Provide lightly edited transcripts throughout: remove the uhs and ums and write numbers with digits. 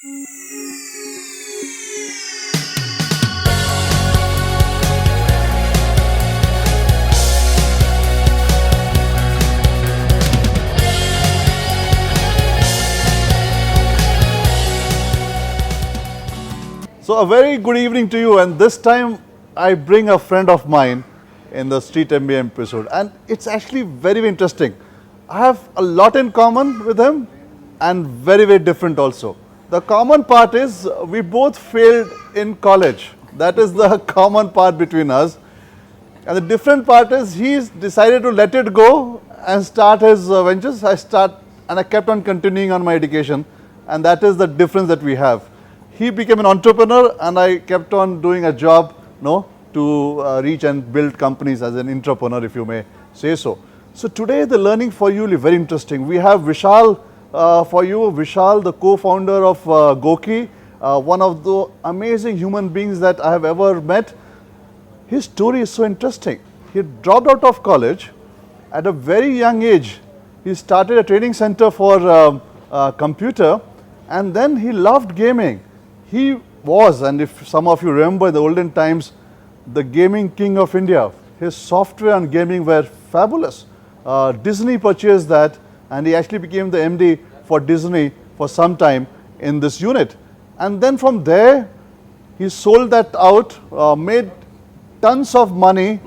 So a very good evening to you, and this time I bring a friend of mine in the Street MBA episode, and it's actually very, very interesting. I have a lot in common with him and very, very different also. The common part is we both failed in college. That is the common part between us. And the different part is he's decided to let it go and start his ventures. I kept on continuing on my education, and that is the difference that we have. He became an entrepreneur, and I kept on doing a job, to reach and build companies as an entrepreneur, if you may say so. So today the learning for you will be very interesting. We have Vishal for you. Vishal, the co-founder of GOQii, one of the amazing human beings that I have ever met. His story is so interesting. He dropped out of college at a very young age. He started a training center for computer, and then he loved gaming. He was, and if some of you remember in the olden times, the gaming king of India. His software and gaming were fabulous. Disney purchased that, and he actually became the MD for Disney for some time in this unit. And then from there, he sold that out, made tons of money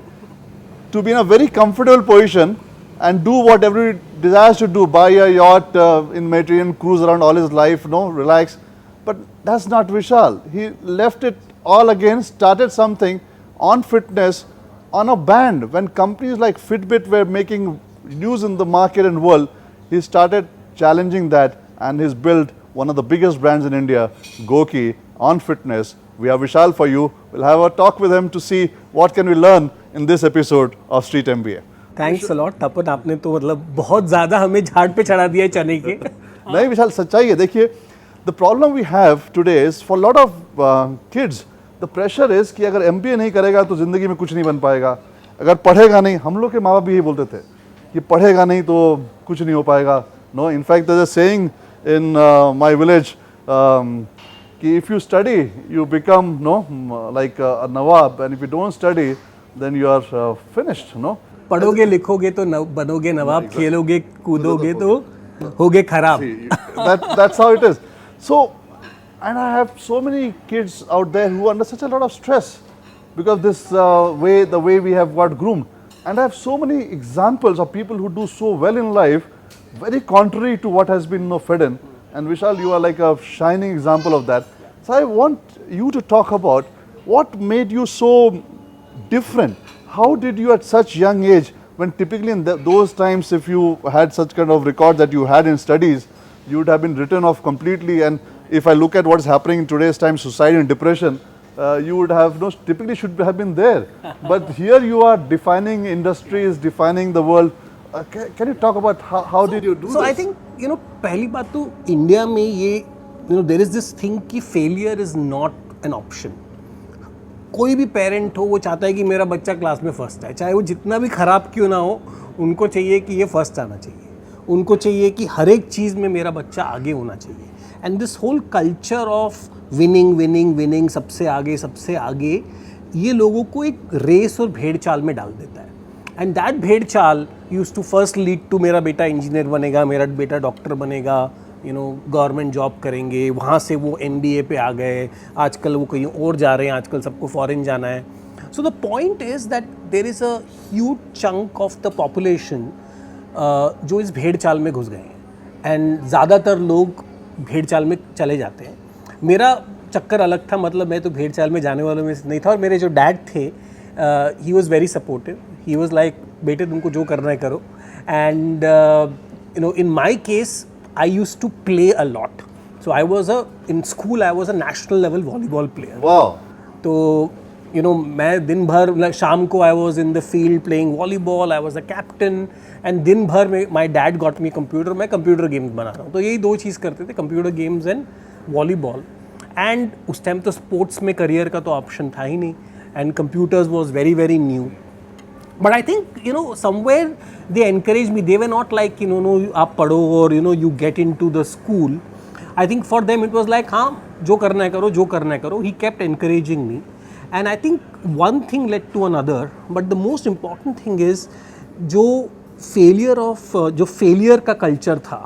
to be in a very comfortable position and do what everybody desires to do, buy a yacht in Mediterranean, cruise around all his life, relax. But that's not Vishal. He left it all again, started something on fitness, on a band. When companies like Fitbit were making news in the market and world, he started challenging that, and he's built one of the biggest brands in India, GOQii, on fitness. We have Vishal for you. We'll have a talk with him to see what can we learn in this episode of Street MBA. Thanks a lot Tapan, आपने तो मतलब बहुत ज़्यादा हमें झाड़ पे चढ़ा दिया चने के. नहीं विशाल, सच्चाई है. देखिए, the problem we have today is for a lot of kids, the pressure is कि अगर MBA नहीं करेगा तो ज़िंदगी में कुछ नहीं बन पाएगा. अगर पढ़ेगा नहीं, हम लोग के माँ बाप भी यही बोलते थे कि पढ़ेगा नहीं तो कुछ नहीं हो पाएगा. No, in fact there's a saying in my village कि if you study, you become like a nawab, and if you don't study, then you are finished. पढ़ोगे लिखोगे तो बनोगे नवाब, खेलोगे कूदोगे तो होगे खराब. That's how it is. So, and I have so many kids out there who are under such a lot of stress because the way we have got groomed. And I have so many examples of people who do so well in life, very contrary to what has been fed in. And Vishal, you are like a shining example of that. So I want you to talk about what made you so different. How did you at such young age, when typically in those times if you had such kind of record that you had in studies, you would have been written off completely. And if I look at what's happening in today's time, suicide and depression, you would have typically should have been there. But here you are defining industries, defining the world. Can you talk about how did you do this? So I think पहली बात तो India में ये there is this thing कि failure is not an option. कोई भी parent हो वो चाहता है कि मेरा बच्चा क्लास में फर्स्ट आए, चाहे वो जितना भी ख़राब क्यों ना हो. उनको चाहिए कि ये फर्स्ट आना चाहिए, उनको चाहिए कि हर एक चीज़ में मेरा बच्चा आगे होना चाहिए. And this whole culture of winning winning winning, सबसे आगे, ये लोगों को एक रेस और भेड़ चाल में डाल देता है. एंड दैट भेड़ चाल used to first lead to मेरा बेटा इंजीनियर बनेगा, मेरा बेटा डॉक्टर बनेगा, गवर्नमेंट जॉब करेंगे, वहाँ से वो MBA पे आ गए, आजकल वो कहीं और जा रहे हैं, आजकल सबको फॉरेन जाना है. So the point is that there is a huge chunk of the population जो इस भेड़ चाल में घुस गए हैं. एंड ज़्यादातर लोग भेड़ चाल में चले जाते हैं. मेरा चक्कर अलग था, मतलब मैं तो भेड़ चाल में जाने वालों में नहीं था. और मेरे जो डैड थे, he was very supportive. He was like, बेटे तुमको जो करना है करो. And in my case I used to play a lot. So in school I was a national level volleyball player. Wow. So मैं दिन भर शाम को I was in the field playing volleyball. I was a captain. And दिन भर में my dad got me computer. मैं computer games बना रहा हूँ. तो यही दो चीज़ करते थे, computer games and volleyball. And उस टाइम तो sports में career का तो option था ही नहीं. And computers was very very new. But I think, somewhere they encouraged me. They were not like, no, आप पढ़ो or, you get into the school. I think for them it was like, हाँ जो करना है करो, जो करना है करो. He kept encouraging me, and I think one thing led to another. But the most important thing is जो failure का culture था,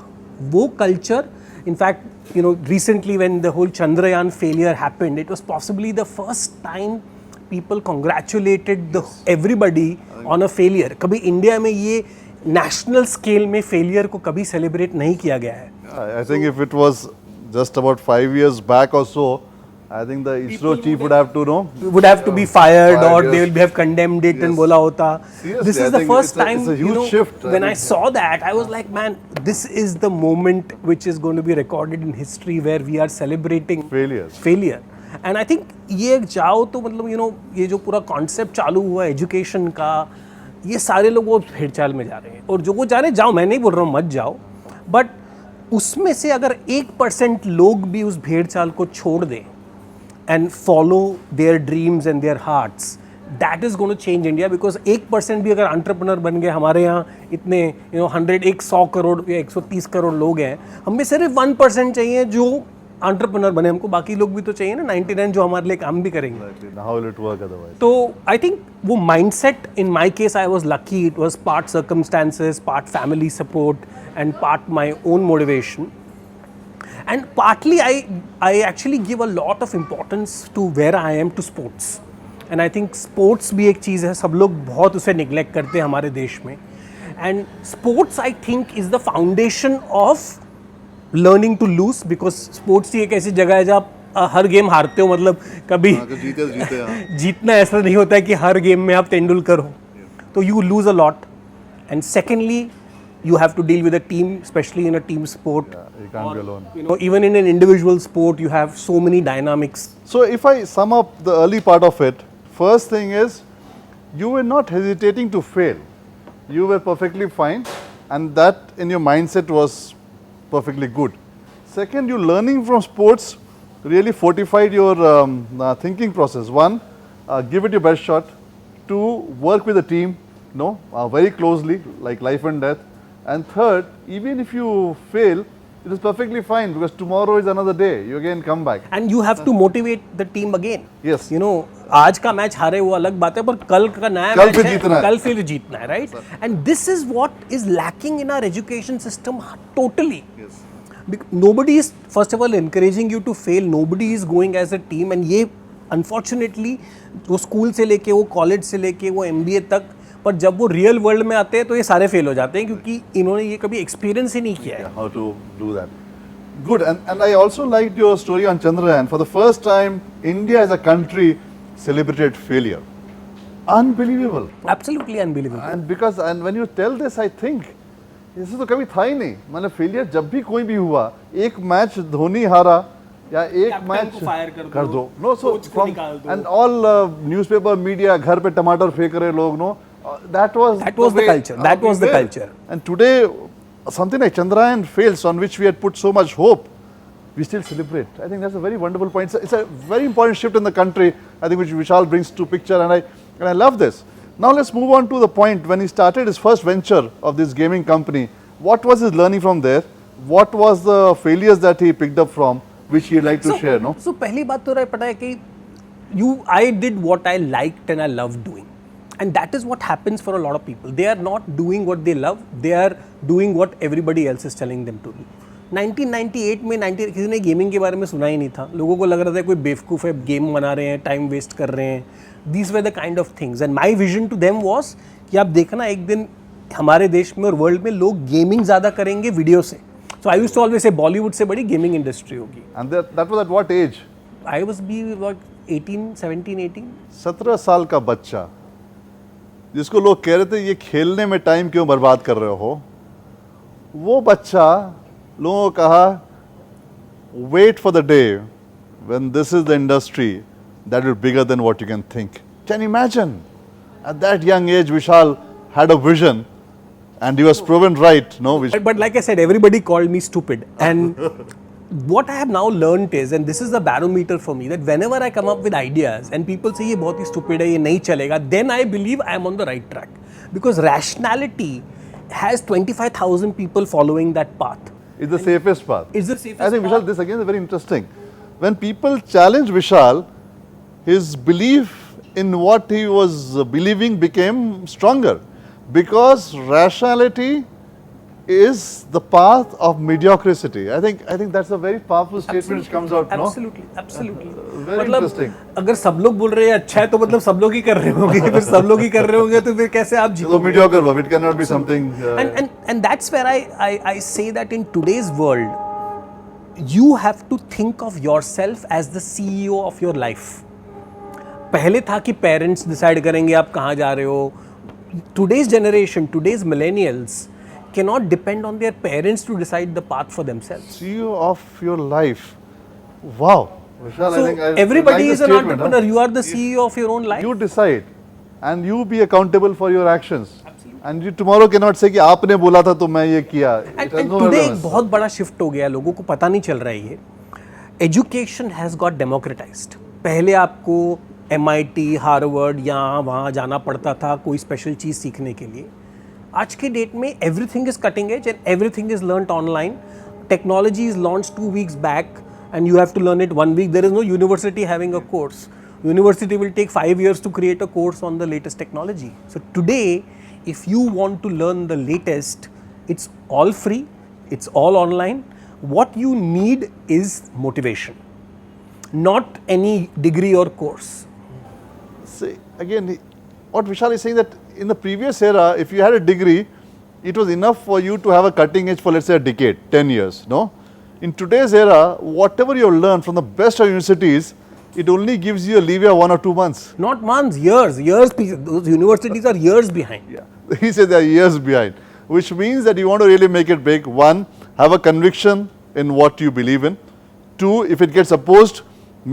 वो culture, in fact, you know, recently when the whole Chandrayaan failure happened, it was possibly the first time people congratulated everybody on a failure. कभी India में ये national scale में failure को कभी celebrate नहीं किया गया है. I think if it was just about 5 years back or so, I think the ISRO chief would have to be fired, or yes. they will have condemned it and bola hota. Seriously, This is I the think first it's a time, huge you know, shift. when I saw that, I was like, man, this is the moment which is going to be recorded in history where we are celebrating failure. And I think ये जाओ तो मतलब, you know, ये जो पूरा concept चालू हुआ education का, ये सारे लोग वो भेड़ चाल में जा रहे हैं, और जो वो जा रहे हैं जाओ, मैं नहीं बोल रहा हूँ मत जाओ, बट उसमें से अगर 1% लोग भी उस भेड़ चाल को छोड़ दें and follow their dreams and their hearts, that is going to change India. Because 1% भी अगर entrepreneur बन गए, हमारे यहाँ इतने 100 करोड़ या 130 करोड़ लोग हैं, हमें सिर्फ 1% चाहिए जो entrepreneur बने. हमको बाकी लोग भी तो चाहिए ना 99 जो हमारे लिए काम भी करेंगे. How will it work otherwise? तो I think वो mindset, in my case I was lucky, it was part circumstances, part family support, and part my own motivation. And partly I actually give a lot of importance to where I am to sports. And I think sports भी एक चीज़ है, सब लोग बहुत उसे neglect करते हैं हमारे देश में. And sports I think is the foundation of learning to lose, because sports ही एक ऐसी जगह है जहाँ आप हर गेम हारते हो, मतलब कभी जीतना ऐसा नहीं होता है कि हर गेम में आप तेंदुलकर हो. तो you lose a lot. And secondly, you have to deal with a team, especially in a team sport. You can't be alone. You know, even in an individual sport, you have so many dynamics. So if I sum up the early part of it, first thing is you were not hesitating to fail. You were perfectly fine, and that in your mindset was perfectly good. Second, you learning from sports really fortified your thinking process. One, give it your best shot. Two, work with a team, very closely, like life and death. And third, even if you fail, it is perfectly fine, because tomorrow is another day. You again come back. And you have to motivate the team again. Yes. You know, आज का match हारे वो अलग बात है, पर कल का नया मैच है, कल फिर जीतना है, right? And this is what is lacking in our education system totally. Yes. Nobody is, first of all, encouraging you to fail. Nobody is going as a team. And ये unfortunately वो school से लेके, वो college से लेके, वो MBA तक, पर जब वो रियल वर्ल्ड में आते हैं तो ये सारे फेल हो जाते हैं, क्योंकि इन्होंने ये कभी एक्सपीरियंस ही नहीं किया है. How to do that. Good. And I also liked your story on Chandrayaan. For the first time, India as a country celebrated failure. Unbelievable. Absolutely unbelievable. And when you tell this, I think ऐसे तो कभी था ही नहीं. मतलब failure जब भी कोई भी हुआ, एक मैच धोनी हारा या एक मैच कर दो, no, so and all newspaper media घर पे टमाटर फेंक रहे लोग, no, that was the culture. That was the culture. And today something like Chandrayaan fails, on which we had put so much hope, we still celebrate. I think that's a very wonderful point. It's a very important shift in the country, I think, which Vishal brings to picture, and I love this. Now let's move on to the point when he started his first venture of this gaming company. What was his learning from there? What was the failures that he picked up from, which he'd like to share, no? So पहली बात तो पता है कि I did what I liked and I loved doing. And that is what happens for a lot of people. They are not doing what they love, they are doing what everybody else is telling them to do. 1998 में किसी ने gaming के बारे में सुना ही नहीं था. लोगों को लग रहा था कोई बेवकूफ़ है, गेम बना रहे हैं, टाइम वेस्ट कर रहे हैं. These were the kind of things. And my vision to them was कि आप देखना एक दिन हमारे देश में और वर्ल्ड में लोग गेमिंग ज़्यादा करेंगे वीडियो से. So I used to always say Bollywood से बड़ी गेमिंग इंडस्ट्री होगी. And that was at what age? I was about 17, 18. 17 साल का बच्चा जिसको लोग कह रहे थे ये खेलने में टाइम क्यों बर्बाद कर रहे हो, वो बच्चा लोगों को कहा wait for the day when this is the industry that will be bigger than what you can think. Can you imagine? At that young age, Vishal had a vision, and he was proven right. No, but like I said, everybody called me stupid. And what I have now learned is, and this is the barometer for me, that whenever I come up with ideas and people say ये बहुत ही stupid है, ये नहीं चलेगा, then I believe I am on the right track. Because rationality has 25,000 people following that path. It's the safest path. It's the safest I think path. Vishal, this again is very interesting. When people challenge Vishal, his belief in what he was believing became stronger, because rationality is the path of mediocrity. I think that's a very powerful statement which comes out. Absolutely, absolutely. Very interesting. अगर सब लोग बोल रहे हैं अच्छा है तो मतलब सब लोग ही कर रहे होंगे फिर सब लोग ही कर रहे होंगे तो फिर कैसे आप So जीतोगे? mediocre, it cannot be something. And that's where I say that in today's world, you have to think of yourself as the CEO of your life. पहले था कि पेरेंट्स डिसाइड करेंगे आप कहाँ जा रहे हो. Today's generation, today's millennials cannot depend on their parents to decide the path for themselves. CEO of your life. Wow. Vishal, So I think I everybody like is the an statement, entrepreneur. You are the CEO of your own life. You decide and you be accountable for your actions. And you tomorrow cannot say कि आपने बोला था तो मैं ये किया. It has And no today एक relevance. बहुत बड़ा शिफ्ट हो गया है, लोगों को पता नहीं चल रहा है ये. Education has got democratised. पहले आपको MIT, हार्वर्ड यहाँ वहाँ जाना पड़ता था कोई स्पेशल चीज़ सीखने के लिए. आज के डेट में everything is cutting edge and everything is learned online. Technology is launch 2 weeks back and you have to learn it 1 week. There is no university having a course. University will take 5 years to create a course on the latest technology. So today, if you want to learn the latest, it's all free, it's all online. What you need is motivation, not any degree or course. See, again, what Vishal is saying that in the previous era, if you had a degree, it was enough for you to have a cutting edge for let's say a decade, 10 years, no? In today's era, whatever you learn from the best of universities, it only gives you a leeway of 1 or 2 months. Not months, years. Those universities are years behind. Yeah. He said they are years behind, which means that you want to really make it big. 1, have a conviction in what you believe in. 2, if it gets opposed,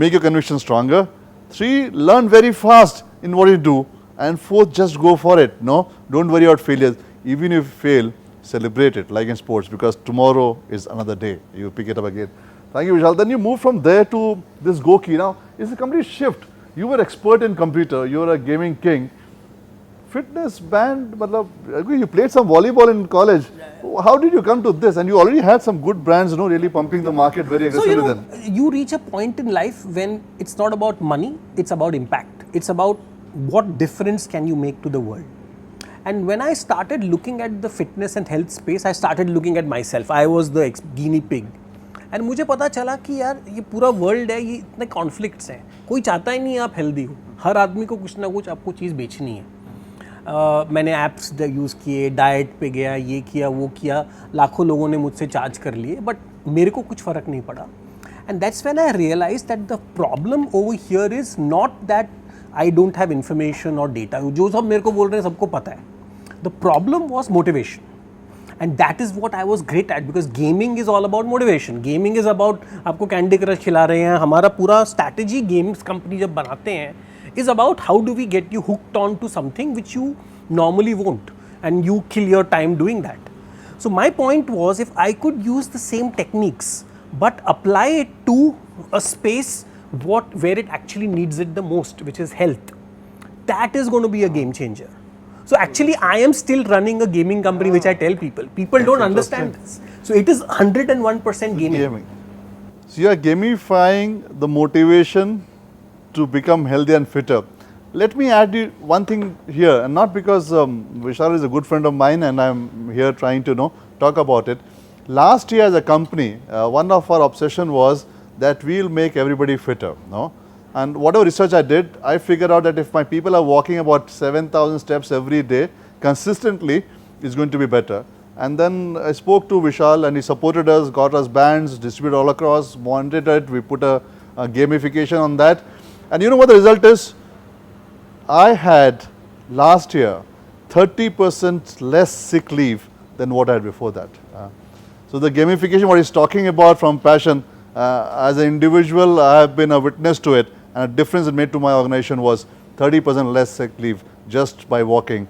make your conviction stronger. 3, learn very fast in what you do. And 4th, just go for it. No, don't worry about failures. Even if you fail, celebrate it like in sports, because tomorrow is another day. You pick it up again. Thank you, Vishal. Then you move from there to this GOQii. Now, it's a complete shift. You were expert in computer. You were a gaming king. Fitness band, you played some volleyball in college. How did you come to this? And you already had some good brands, really pumping the market very aggressively then. You reach a point in life when it's not about money, it's about impact. It's about what difference can you make to the world. And when I started looking at the fitness and health space, I started looking at myself. I was the guinea pig. And मुझे पता चला कि यार ये पूरा world है, ये इतने कॉन्फ्लिक्ट्स हैं. कोई चाहता ही नहीं आप हेल्दी हो. हर आदमी को कुछ ना कुछ आपको चीज़ बेचनी है. मैंने ऐप्स यूज़ किए, डाइट पे गया, ये किया वो किया, लाखों लोगों ने मुझसे चार्ज कर लिए, बट मेरे को कुछ फ़र्क नहीं पड़ा. And that's when I realize that the problem over here is not that I don't have information और डेटा. जो सब मेरे को बोल रहे हैं सबको पता है. The problem was motivation. And that is what I was great at, because gaming is all about motivation. Gaming is about आपको कैंडी क्रश खिला रहे हैं. हमारा पूरा स्ट्रैटेजी गेम्स कंपनी जब बनाते हैं is about how do we get you hooked on to something which you normally won't, and you kill your time doing that. So my point was, if I could use the same techniques but apply it to a space where it actually needs it the most, which is health, that is going to be a game changer. So actually, I am still running a gaming company, which I tell people. People don't understand this. So it is 101% gaming. So you are gamifying the motivation to become healthy and fitter. Let me add you one thing here, and not because Vishal is a good friend of mine and I'm here trying to talk about it. Last year as a company, one of our obsession was that we'll make everybody fitter. And whatever research I did, I figured out that if my people are walking about 7,000 steps every day consistently, it's going to be better. And then I spoke to Vishal and he supported us, got us bands, distributed all across, wanted it, we put a gamification on that. And you know what the result is? I had last year 30% less sick leave than what I had before that. So the gamification, what he's talking about from passion, as an individual, I have been a witness to it. And a difference it made to my organization was 30% less sick leave just by walking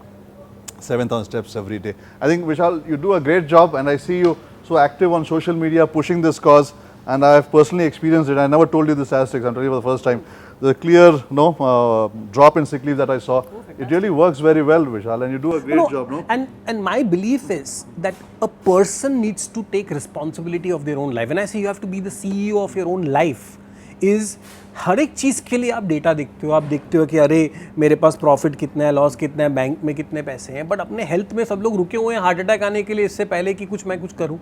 7,000 steps every day. I think, Vishal, you do a great job, and I see you so active on social media pushing this cause. and I have personally experienced it. I never told you this aspect. I'm telling you for the first time. The clear, drop in sick leave that I saw. It really works very well, Vishal, and you do a great job, no? And my belief is that a person needs to take responsibility of their own life. When I say you have to be the CEO of your own life, is हर एक चीज़ के लिए आप data देखते हो, आप देखते हो कि अरे मेरे पास प्रॉफिट कितना है, लॉस कितना है, बैंक में कितने पैसे हैं, बट अपने हेल्थ में सब लोग रुके हुए हैं हार्ट अटैक आने के लिए इससे पहले कि मैं कुछ करूं.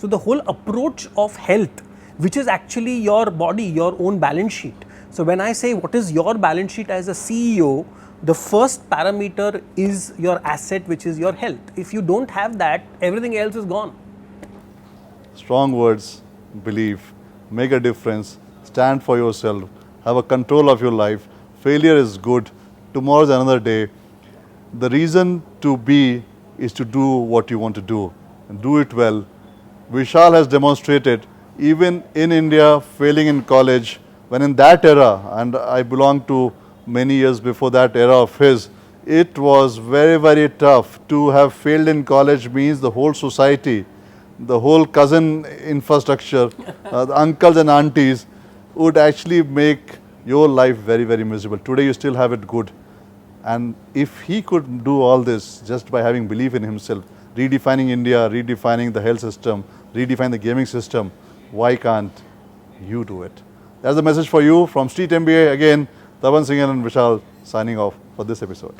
So the whole approach of health which is actually your body, your own balance sheet. So when I say what is your balance sheet as a CEO, the first parameter is your asset, which is your health. If you don't have that, everything else is gone. Strong words, believe, make a difference, stand for yourself, have a control of your life. Failure is good. Tomorrow is another day. The reason to be is to do what you want to do and do it well. Vishal has demonstrated, even in India, failing in college, when in that era, and I belong to many years before that era of his, it was very, very tough. To have failed in college means the whole society, the whole cousin infrastructure, the uncles and aunties would actually make your life very, very miserable. Today you still have it good. And if he could do all this just by having belief in himself, redefining India, redefining the health system, redefining the gaming system, why can't you do it? That's the message for you from Street MBA. Again, Tapan Singhel and Vishal signing off for this episode.